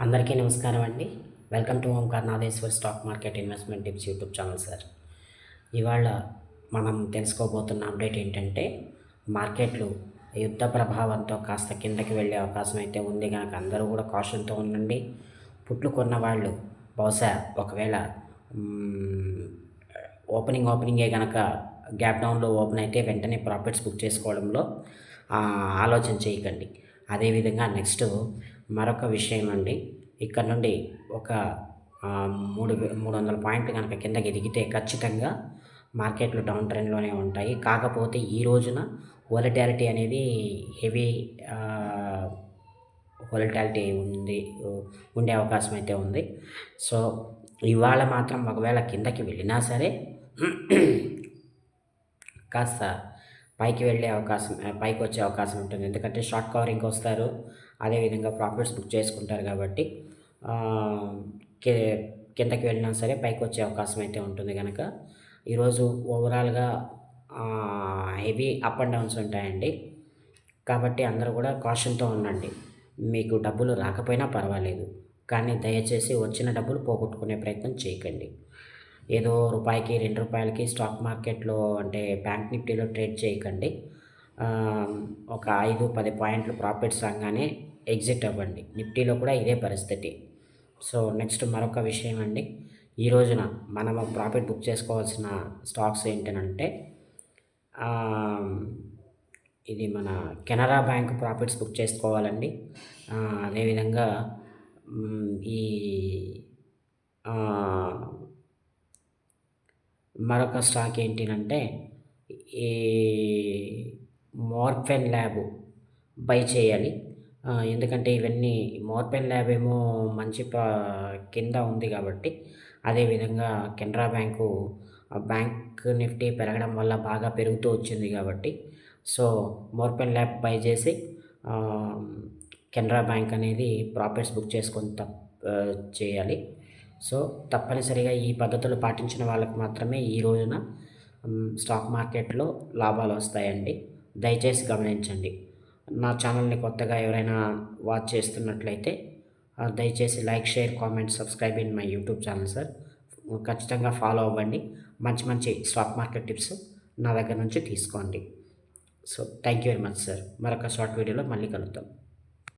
అందరికీ నమస్కారం అండి. Welcome to Omkar Nageshwar stock market investment tips YouTube channel sir. ఇవాళ మనం తెలుసుకోబోతున్న అప్డేట్ ఏంటంటే, మార్కెట్లు యుద్ధ ప్రభావంతో కాస్త కిందకి వెళ్ళే అవకాశం అయితే ఉంది కనుక అందరూ కూడా కాషన్‌తో ఉండండి. పుట్లు కొన్న వాళ్ళు బహుశా ఒకవేళ హ్మ్, ఓపెనింగే గనక గ్యాప్ డౌన్‌లో ఓపెన్ అయితే వెంటనే ప్రాఫిట్స్ బుక్ చేసుకోవడంలో ఆలోచన చేయకండి. అదేవిధంగా నెక్స్ట్ మరొక విషయం అండి. ఇక్కడ నుండి ఒక 300 పాయింట్లు గనక కిందకి దిగితే ఖచ్చితంగా మార్కెట్లు డౌన్ ట్రెండ్‌లోనే ఉంటాయి. కాకపోతే ఈ రోజున వోలటాలిటీ అనేది హెవీ ఆహ్, వోలటాలిటీ ఉండే అవకాశం అయితే ఉంది. సో, ఇవాళ మాత్రం ఒకవేళ కిందకి వెళ్ళినా సరే కాస్త పైకొచ్చే అవకాశం ఉంటుంది. ఎందుకంటే షార్ట్ కవరింగ్‌కి వస్తారు. అదేవిధంగా ప్రాఫిట్స్ బుక్ చేసుకుంటారు కాబట్టి ఆహ్, కి కిందకి వెళ్ళినా సరే పైకొచ్చే అవకాశం అయితే ఉంటుంది గనక ఈరోజు ఓవరాల్‌గా హెవీ అప్ అండ్ డౌన్స్ ఉంటాయండి. కాబట్టి అందరూ కూడా కాషన్‌తో ఉండండి. మీకు డబ్బులు రాకపోయినా పర్వాలేదు. కానీ దయచేసి వచ్చిన డబ్బులు పోగొట్టుకునే ప్రయత్నం చేయకండి. ఏదో రూపాయికి, రూ. 2కి స్టాక్ మార్కెట్‌లో అంటే బ్యాంక్ నిఫ్టీలో ట్రేడ్ చేయకండి. ఒక 5, 10 పాయింట్లు ప్రాఫిట్స్ రాంగానే ఎగ్జిట్ అవ్వండి. నిఫ్టీలో కూడా ఇదే పరిస్థితి. సో, నెక్స్ట్ మరొక విషయం అండి. ఈ రోజున మనము ప్రాఫిట్ బుక్ చేసుకోవాల్సిన స్టాక్స్ ఏంటనంటే ఇది మన కెనరా బ్యాంక్ ప్రాఫిట్స్ బుక్ చేసుకోవాలండి. అదేవిధంగా ఈ మరొక స్టాక్ ఏంటినంటే ఈ మోర్ఫెన్ ల్యాబ్ బై చేయాలి. ఎందుకంటే ఇవన్నీ మోర్ఫెన్ ల్యాబ్ ఏమో మంచి కింద ఉంది కాబట్టి, అదేవిధంగా కెనరా బ్యాంకు బ్యాంక్ నిఫ్టీ పెరగడం వల్ల బాగా పెరుగుతూ వచ్చింది కాబట్టి, సో, మోర్ఫెన్ ల్యాబ్ బై చేసి కెనరా బ్యాంక్ అనేది ప్రాఫిట్స్ బుక్ చేసుకొని చేయాలి. సో, తప్పనిసరిగా ఈ పద్ధతులు పాటించిన వాళ్ళకి మాత్రమే ఈ రోజున స్టాక్ మార్కెట్‌లో లాభాలు వస్తాయండి. దయచేసి గమనించండి. నా ఛానల్‌ని కొత్తగా ఎవరైనా వాచ్ చేస్తున్నట్లయితే దయచేసి like, share, comment, subscribe in my YouTube channel sir. ఖచ్చితంగా ఫాలో అవ్వండి. మంచి మంచి స్టాక్ మార్కెట్ టిప్స్ నా దగ్గర నుంచి తీసుకోండి. So, thank you very much sir. మరొక షార్ట్ వీడియోలో మళ్ళీ కలుద్దాం.